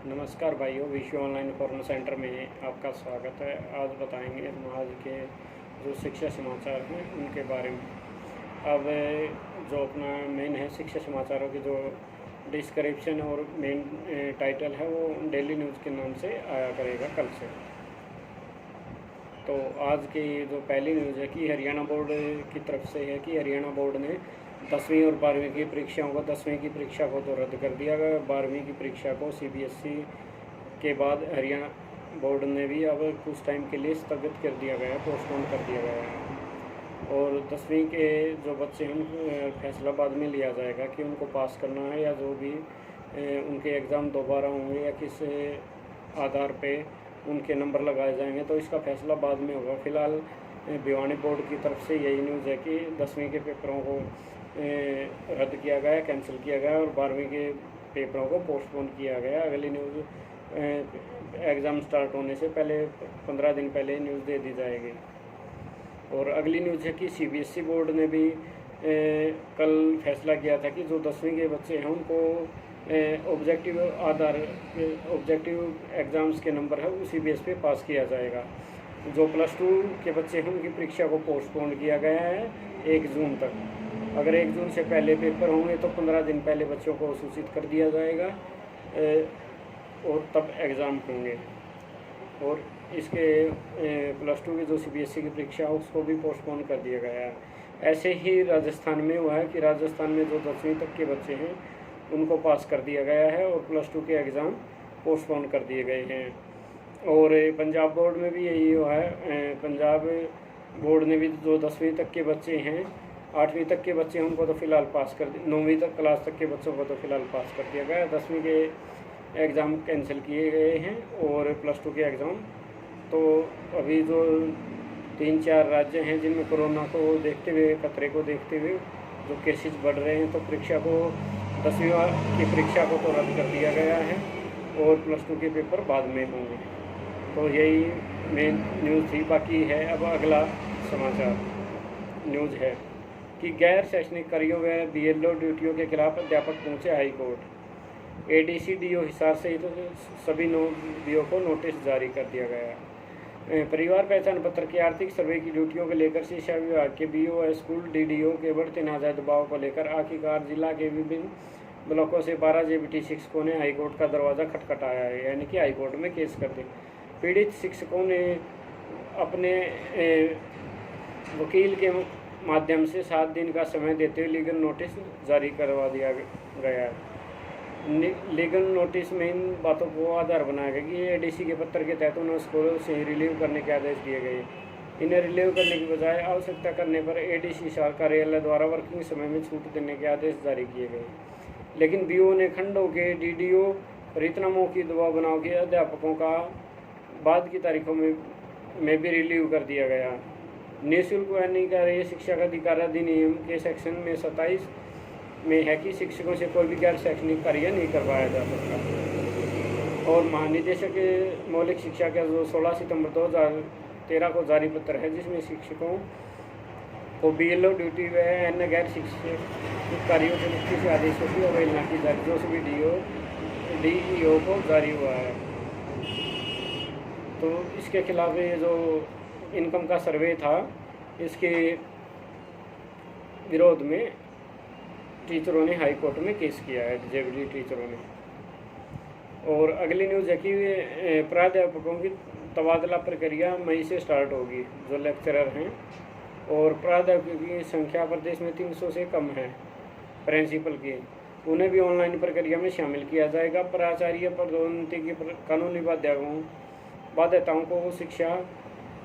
नमस्कार भाइयों, विश्व ऑनलाइन फॉरम सेंटर में आपका स्वागत है। आज बताएंगे हम आज के जो शिक्षा समाचार हैं उनके बारे में। अब जो अपना मेन है शिक्षा समाचारों की जो डिस्क्रिप्शन और मेन टाइटल है वो डेली न्यूज़ के नाम से आया करेगा कल से। तो आज की जो पहली न्यूज़ है कि हरियाणा बोर्ड की तरफ से है कि हरियाणा बोर्ड ने 10वीं और 12वीं की परीक्षाओं को 10वीं की परीक्षा को तो रद्द कर दिया गया। 12वीं की परीक्षा को सीबीएसई के बाद हरियाणा बोर्ड ने भी अब कुछ टाइम के लिए स्थगित कर दिया गया है, पोस्टपोन कर दिया गया है। और 10वीं के जो बच्चे हैं फैसला बाद में लिया जाएगा कि उनको पास करना है या जो भी उनके एग्ज़ाम दोबारा होंगे या किस आधार पे उनके नंबर लगाए जाएंगे, तो इसका फैसला बाद में होगा। फ़िलहाल भिवानी बोर्ड की तरफ से यही न्यूज़ है कि 10वीं के पेपरों को रद्द किया गया, कैंसिल किया गया और 12वीं के पेपरों को पोस्टपोन किया गया। अगली न्यूज़ एग्ज़ाम स्टार्ट होने से पहले 15 दिन पहले न्यूज़ दे दी जाएगी। और अगली न्यूज़ है कि सीबीएसई बोर्ड ने भी कल फैसला किया था कि जो 10वीं के बच्चे हैं उनको ऑब्जेक्टिव एग्ज़ाम्स के नंबर है उसी बेस पे पास किया जाएगा। जो +2 के बच्चे हैं उनकी परीक्षा को पोस्टपोन किया गया है 1 जून तक। अगर 1 जून से पहले पेपर होंगे तो 15 दिन पहले बच्चों को सूचित कर दिया जाएगा और तब एग्ज़ाम होंगे। और इसके +2 की जो सीबीएसई की परीक्षा है उसको भी पोस्टपोन कर दिया गया है। ऐसे ही राजस्थान में हुआ है कि राजस्थान में जो 10वीं तक के बच्चे हैं उनको पास कर दिया गया है और +2 के एग्ज़ाम पोस्टपोन कर दिए गए हैं। और पंजाब बोर्ड में भी यही हुआ है। पंजाब बोर्ड ने भी जो 10वीं तक के बच्चे हैं, 8वीं तक के बच्चे हैं उनको तो फ़िलहाल पास कर 9वीं तक क्लास तक के बच्चों को तो फ़िलहाल पास कर दिया गया है। 10वीं के एग्ज़ाम कैंसिल किए गए हैं और +2 के एग्ज़ाम तो अभी जो 3-4 राज्य हैं जिनमें कोरोना को देखते हुए, खतरे को देखते हुए जो केसेस बढ़ रहे हैं, तो परीक्षा को 10वीं की परीक्षा को तो रद्द कर दिया गया है और +2 के पेपर बाद में होंगे। तो यही मेन न्यूज़ थी। बाकी है अब अगला समाचार न्यूज़ है कि गैर शैक्षणिक कार्यों व बीएलओ ड्यूटियों के खिलाफ अध्यापक पहुंचे high court. ADC DO Hisar सहित सभी डीओ को नोटिस जारी कर दिया गया है। परिवार पहचान पत्र के आर्थिक सर्वे की ड्यूटियों को लेकर शिक्षा विभाग के बीओ व स्कूल डीडीओ के बढ़ते नाजायज दबाव को लेकर आखिरकार जिला के विभिन्न ब्लॉकों से 12 जेबीटी शिक्षकों ने हाईकोर्ट का दरवाज़ा खटखटाया है, यानी कि हाईकोर्ट में केस कर दिया। पीड़ित शिक्षकों ने अपने वकील के माध्यम से 7 दिन का समय देते हुए लीगल नोटिस जारी करवा दिया गया है। लीगल नोटिस में इन बातों को आधार बनाया गया कि एडीसी के पत्र के तहत उन्हें स्कूलों से रिलीव करने के आदेश दिए गए। इन्हें रिलीव करने की बजाय आवश्यकता करने पर एडीसी कार्यालय द्वारा वर्किंग समय में छूट देने के आदेश जारी किए गए। लेकिन बीओ ने खंडों के डीडीओ और इतना मौखिक दबाव बनाओ के अध्यापकों का बाद की तारीखों में भी रिलीव कर दिया गया। निःशुल्क व निकाय शिक्षा का अधिकार अधिनियम के सेक्शन में 27 में है कि शिक्षकों से कोई भी गैर शैक्षणिक कार्य नहीं करवाया जा सकता। और महानिदेशक मौलिक शिक्षा का जो 16 सितंबर 2013 को जारी पत्र है जिसमें शिक्षकों को बीएलओ ड्यूटी व अन्य गैर शिक्षक कार्यों के मुक्ति से आदेशों की अवहेलना की जारी जो सभी डीईओ को जारी हुआ है। तो इसके खिलाफ ये जो इनकम का सर्वे था इसके विरोध में टीचरों ने हाई कोर्ट में केस किया है, जेबीटी टीचरों ने। और अगली न्यूज़ है कि प्राध्यापकों की तबादला प्रक्रिया मई से स्टार्ट होगी, जो लेक्चरर हैं। और प्राध्यापकों की संख्या प्रदेश में 300 से कम है प्रिंसिपल की, उन्हें भी ऑनलाइन प्रक्रिया में शामिल किया जाएगा। प्राचार्य पदोन्नति की कानूनी बाध्यताओं को शिक्षा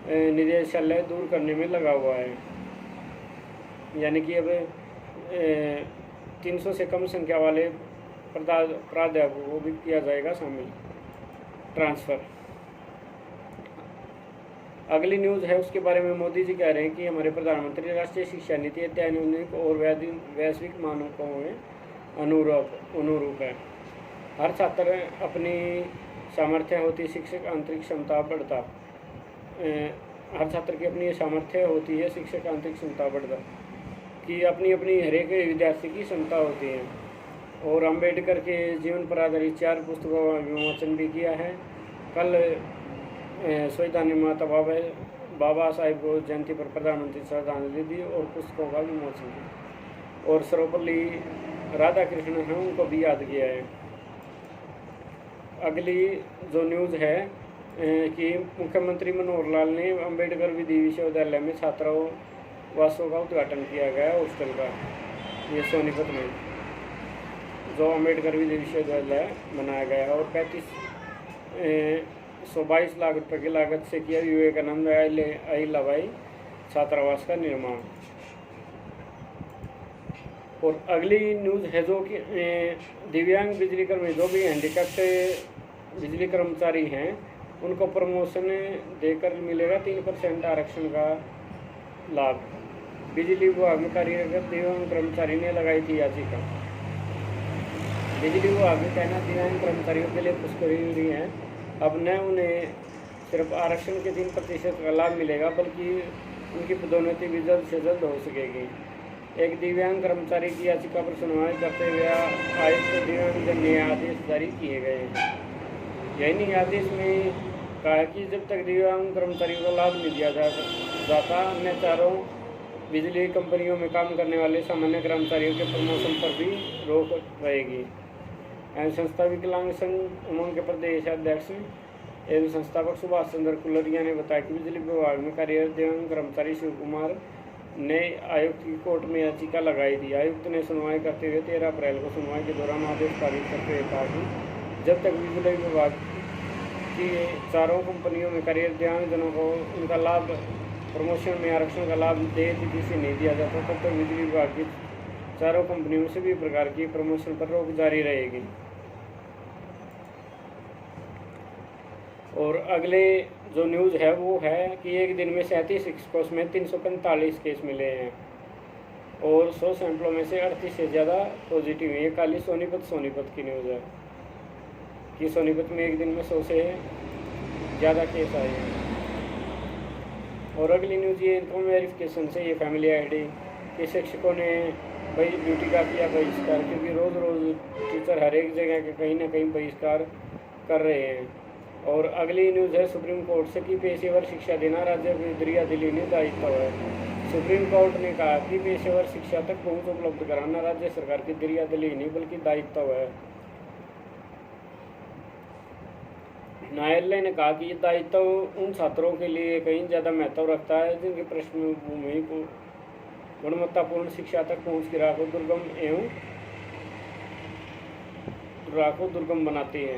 निदेशालय दूर करने में लगा हुआ है, यानी कि अब 300 से कम संख्या वाले प्राध्यापकों को भी किया जाएगा शामिल, ट्रांसफ़र। अगली न्यूज़ है उसके बारे में मोदी जी कह रहे हैं कि हमारे प्रधानमंत्री राष्ट्रीय शिक्षा नीति अत्याधुनिक और वैश्विक मानकों में अनुरूप है। हर छात्र अपनी सामर्थ्य होती शिक्षक आंतरिक क्षमता बढ़ता हर छात्र की अपनी सामर्थ्य होती है, शिक्षक आंतरिक क्षमता बढ़ता कि अपनी अपनी हर एक विद्यार्थी की क्षमता होती है। और अंबेडकर के जीवन पर आधारित 4 पुस्तकों का विमोचन भी किया है। कल संविधान निर्माता बाबा साहेब को जयंती पर प्रधानमंत्री श्रद्धांजलि दी और पुस्तकों का विमोचन किया और सर्वपल्ली राधा कृष्णन है उनको भी याद किया है। अगली जो न्यूज़ है कि मुख्यमंत्री मनोहर लाल ने अंबेडकर विधि विश्वविद्यालय में छात्रावासों का उद्घाटन किया गया हॉस्टल का, ये सोनीपत में जो अंबेडकर विधि विश्वविद्यालय बनाया गया है और 122 लाख रुपए की लागत से किया विवेकानंद अहिल्याबाई छात्रावास का निर्माण। और अगली न्यूज़ है जो कि दिव्यांग बिजली कर्मी जो भी हैंडीकैप्ड बिजली कर्मचारी हैं उनको प्रमोशन देकर मिलेगा 3% आरक्षण का लाभ। बिजली विभाग में कार्यरत दिव्यांग कर्मचारी ने लगाई थी याचिका। बिजली विभाग में कहना दिव्यांग कर्मचारियों के लिए खुशखबरी है, अब न उन्हें सिर्फ आरक्षण के 3% का लाभ मिलेगा बल्कि उनकी पदोन्नति भी जल्द से जल्द हो सकेगी। एक दिव्यांग कर्मचारी की याचिका पर सुनवाई करते हुए आयुक्त दिव्यांगजन ने आदेश जारी किए गए हैं। यही आदेश में कहा कि जब तक दिव्यांग कर्मचारियों को लाभ नहीं दिया जाता अन्य चारों बिजली कंपनियों में काम करने वाले सामान्य कर्मचारियों के प्रमोशन पर भी रोक रहेगी। संस्था विकलांग संघ उमंग के प्रदेश अध्यक्ष एवं संस्थापक सुभाष चंद्र कुलरिया ने बताया कि बिजली विभाग में कार्यरत दिव्यांग कर्मचारी शिव कुमार ने आयुक्त की कोर्ट में याचिका लगाई थी। आयुक्त ने सुनवाई करते हुए 13 अप्रैल को सुनवाई के दौरान आदेश पारित करते हुए कहा कि जब तक बिजली विभाग की चारों कंपनियों में कार्यरत दिव्यांगजनों को उनका लाभ प्रमोशन में आरक्षण का लाभ दे जिसे नहीं दिया जाता तब तक बिजली विभाग की चारों कंपनियों में सभी प्रकार की प्रमोशन पर रोक जारी रहेगी। और अगले जो न्यूज़ है वो है कि एक दिन में 37 शिक्षकों में 345 केस मिले हैं और 100 सैंपलों में से 38 से ज़्यादा पॉजिटिव है। ये खाली सोनीपत की न्यूज़ है कि सोनीपत में एक दिन में 100 से ज़्यादा केस आए हैं। और अगली न्यूज़ ये इनकम वेरिफिकेशन से ये फैमिली आईडी के शिक्षकों ने भाई ड्यूटी का किया बहिष्कार, क्योंकि रोज़ टीचर हर एक जगह के कहीं ना कहीं बहिष्कार कर रहे हैं। और अगली न्यूज़ है सुप्रीम कोर्ट से कि पेशेवर शिक्षा देना राज्य की दरिया दिल्ली ने दायित्व है। सुप्रीम कोर्ट ने कहा कि पेशेवर शिक्षा तक पहुंच उपलब्ध कराना राज्य सरकार की दरिया दिल्ली नहीं बल्कि दायित्व है। न्यायालय ने कहा कि ये दायित्व उन छात्रों के लिए कहीं ज़्यादा महत्व रखता है जिनकी पृष्ठभूमि को गुणवत्तापूर्ण शिक्षा तक पहुँच की राह को दुर्गम बनाती है।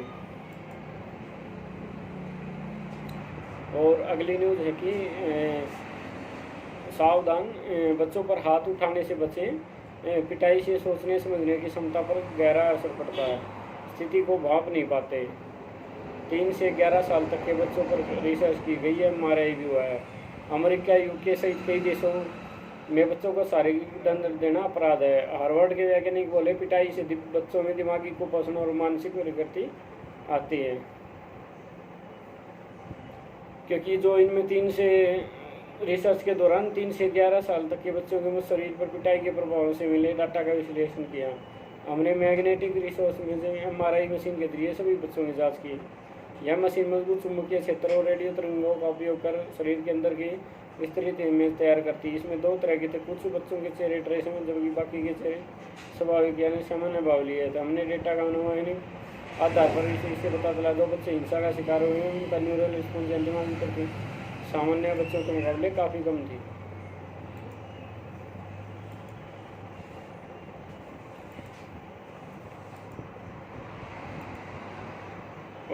और अगली न्यूज़ है कि सावधान, बच्चों पर हाथ उठाने से बचें, पिटाई से सोचने समझने की क्षमता पर गहरा असर पड़ता है, स्थिति को भाप नहीं पाते। 3 से 11 साल तक के बच्चों पर रिसर्च की गई है, MRI भी हुआ है। अमेरिका, UK सहित कई देशों में बच्चों को शारीरिक दंड देना अपराध है। हार्वर्ड के वैज्ञानिक बोले पिटाई से बच्चों में दिमागी कुपोषण और मानसिक विकृति आती है, क्योंकि जो इनमें 3 से रिसर्च के दौरान 3 से 11 साल तक के बच्चों के शरीर पर पिटाई के प्रभाव से मिले डाटा का विश्लेषण किया। हमने मैग्नेटिक रिसोर्स में MRI मशीन के जरिए सभी बच्चों की जांच की। यह मशीन मजबूत चुंबकीय क्षेत्र और रेडियो तरंगों का उपयोग कर शरीर के अंदर की विस्तृत इमेज तैयार करती है। इसमें 2 तरह के थे, कुछ बच्चों के चेहरे ट्रेस में जबकि बाकी के चेहरे स्वाभाविक यानी सामान्य भाव लिए थे। हमने डेटा का अनुमान आधार पर इससे पता चला 2 बच्चे हिंसा का शिकार हुए हैं, उनका न्यूरल रिस्पॉन्स दिमाग की तरफ सामान्य बच्चों के मुकाबले काफ़ी कम थी।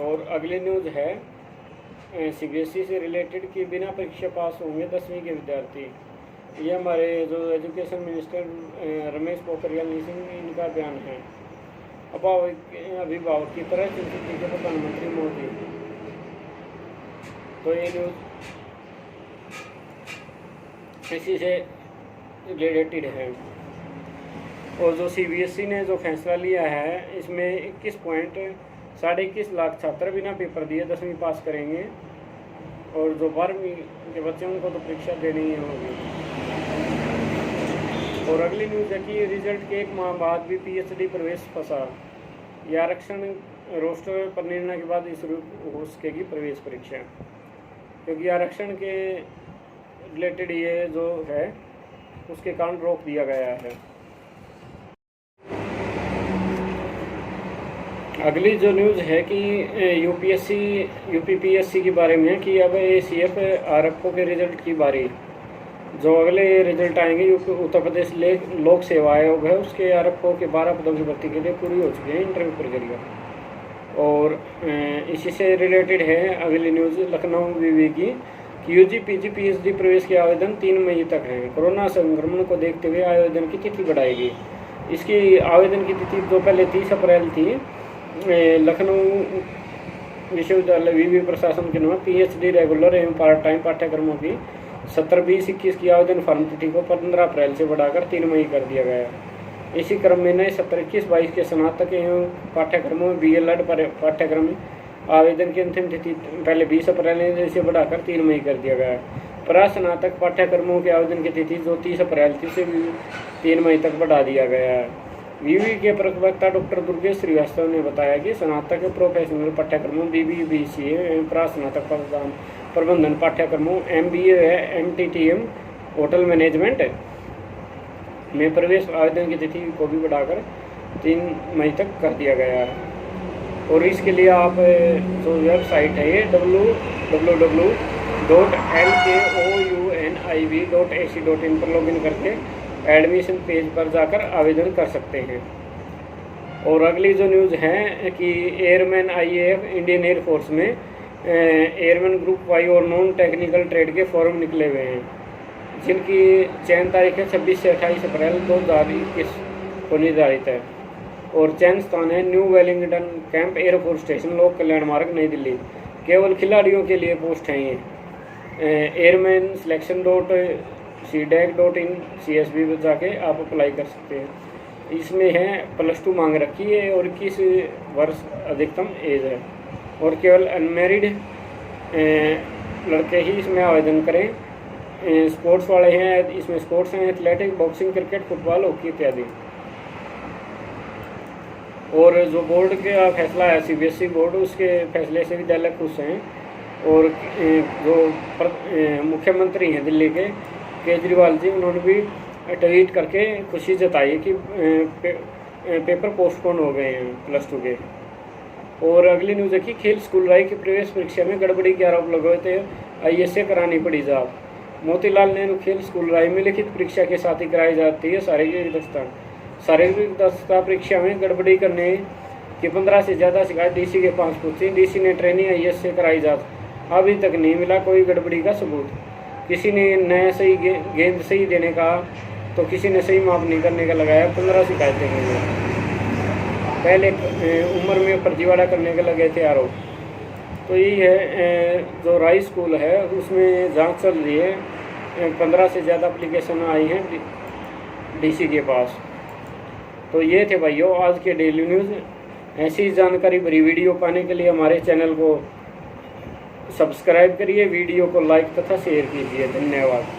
और अगली न्यूज़ है CBSE से रिलेटेड कि बिना परीक्षा पास होंगे 10वीं के विद्यार्थी। ये हमारे जो एजुकेशन मिनिस्टर रमेश पोखरियाल निशंक इनका बयान है। अभिभावक की तरह चिंतित के प्रधानमंत्री मोदी। तो ये न्यूज़ इसी से रिलेटेड है। और जो CBSE ने जो फैसला लिया है इसमें 21.21 लाख छात्र बिना पेपर दिए 10वीं पास करेंगे और जो 12वीं के बच्चे उनको तो परीक्षा देनी ही होगी। और अगली न्यूज़ है कि रिजल्ट के 1 माह बाद भी पीएचडी प्रवेश फंसा। यह आरक्षण रोस्टर पर निर्णय के बाद शुरू हो सकेगी प्रवेश परीक्षा, क्योंकि आरक्षण के रिलेटेड ये जो है उसके कारण रोक दिया गया है। अगली जो न्यूज़ है कि यूपीपीएससी के बारे में है कि अब एसीएफ आरक्षकों के रिजल्ट की बारी। जो अगले रिजल्ट आएंगे उत्तर प्रदेश लोक सेवा आयोग है, उसके आरक्षकों के 12 पदों की भर्ती के लिए पूरी हो चुकी है इंटरव्यू प्रक्रिया। और इसी से रिलेटेड है अगली न्यूज़ लखनऊ विवि की कि यूजी पीजी पीएचडी प्रवेश के आवेदन 3 मई तक हैं। कोरोना संक्रमण को देखते हुए आवेदन की तिथि बढ़ाएगी। इसकी आवेदन की तिथि जो पहले 30 अप्रैल थी, लखनऊ विश्वविद्यालय विवि प्रशासन के नाम पीएचडी रेगुलर एवं पार्ट टाइम पाठ्यक्रमों की 17, 20, 21 की आवेदन फॉर्म तिथि को 15 अप्रैल से बढ़ाकर 3 मई कर दिया गया। इसी क्रम में नए 17, 21, 22 के स्नातक एवं पाठ्यक्रमों में बीएलएड पाठ्यक्रम में आवेदन की अंतिम तिथि पहले 20 अप्रैल से बढ़ाकर 3 मई कर दिया गया। प्रास्नातक पाठ्यक्रमों के आवेदन की तिथि जो 30 अप्रैल थी से 3 मई तक बढ़ा दिया गया है। विवि के प्रवक्ता डॉक्टर दुर्गेश श्रीवास्तव ने बताया कि स्नातक प्रोफेशनल पाठ्यक्रमों BBBCA एवं प्रास्नातक प्रबंधन पाठ्यक्रमों MBA है MTTM होटल मैनेजमेंट में प्रवेश आवेदन की तिथि को भी बढ़ाकर 3 मई तक कर दिया गया है। और इसके लिए आप जो वेबसाइट है ये www.lkouniv.ac.in पर लॉगिन करके एडमिशन पेज पर जाकर आवेदन कर सकते हैं। और अगली जो न्यूज़ है कि एयरमैन IAF इंडियन एयरफोर्स में एयरमैन ग्रुप वाई और नॉन टेक्निकल ट्रेड के फॉर्म निकले हुए हैं, जिनकी चयन तारीख है 26 से 28 अप्रैल 2021 को निर्धारित है। और चयन स्थान है new Wellington camp air force station, लोक कल्याण मार्ग, नई दिल्ली। केवल खिलाड़ियों के लिए पोस्ट हैं ये। एयरमैन selection.cdac.in CSB पर जाके आप अप्लाई कर सकते हैं। इसमें है +2 मांग रखी है और 21 वर्ष अधिकतम एज है और केवल अनमेरिड लड़के ही इसमें आवेदन करें। स्पोर्ट्स वाले हैं, इसमें स्पोर्ट्स हैं athletic, boxing, cricket, football, hockey इत्यादि। और जो बोर्ड का फैसला है CBSE बोर्ड, उसके फैसले से विद्यालय खुश हैं। और जो मुख्यमंत्री हैं दिल्ली के केजरीवाल जी, उन्होंने भी ट्वीट करके खुशी जताई कि पेपर पोस्टपोन हो गए हैं +2 के। और अगली न्यूज़ है कि खेल स्कूल राय की प्रवेश परीक्षा में गड़बड़ी के आरोप लगे हुए थे, ISA करानी पड़ी जांच। मोतीलाल नेहरू खेल स्कूल राय में लिखित परीक्षा के साथ ही कराई जाती है शारीरिक दक्षता परीक्षा में गड़बड़ी करने की 15 से ज़्यादा शिकायत DC के पास पहुंची। DC ने ट्रेनिंग ISA कराई जांच, अभी तक नहीं मिला कोई गड़बड़ी का सबूत। किसी ने नया सही गेंद सही देने का तो किसी ने सही माप नहीं करने का लगाया 15 शिकायतें हुई। पहले उम्र में फर्जीवाड़ा करने के लगे थे आरोप। तो यही है जो राय स्कूल है उसमें जांच चल रही है। 15 से ज़्यादा एप्लीकेशन आई हैं DC के पास। तो ये थे भाइयों आज के डेली न्यूज़। ऐसी जानकारी भरी वीडियो पाने के लिए हमारे चैनल को सब्सक्राइब करिए, वीडियो को लाइक तथा शेयर कीजिए। धन्यवाद।